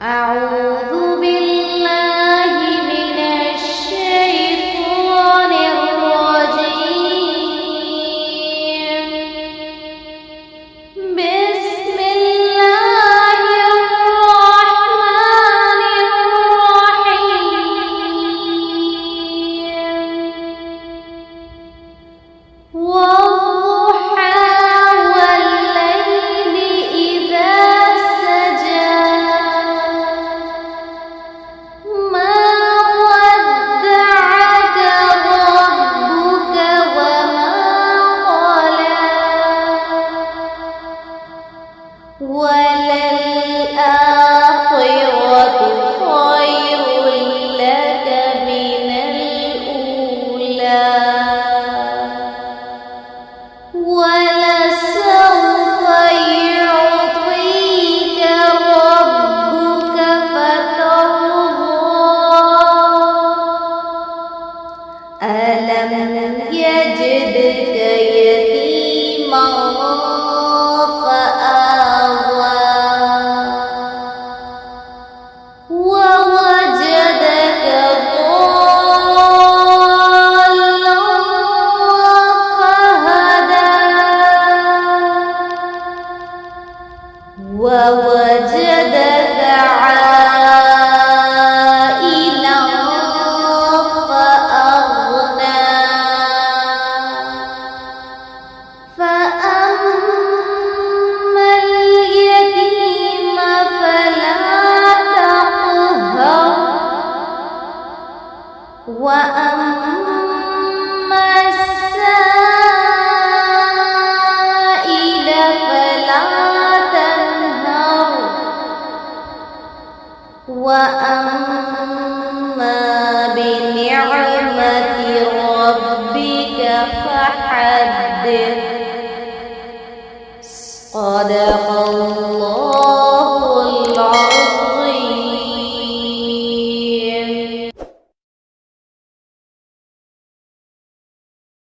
أعوذ بالله من الشيطان الرجيم. بسم الله الرحمن الرحيم. والضحى والليل إذا سجى ما ودعك ربك وما قلى وللآخرة خير لك من الأولى ولسوف يعطيك ربك فترضى ألم يجدك يتيما فآوى ووجدك ضالا فهدى ووجدك عائلا فأغنى فأما اليتيم فلا تقهر وأما السائل فلا تنهر وأما بنعمة ربك فحدث. صدق الله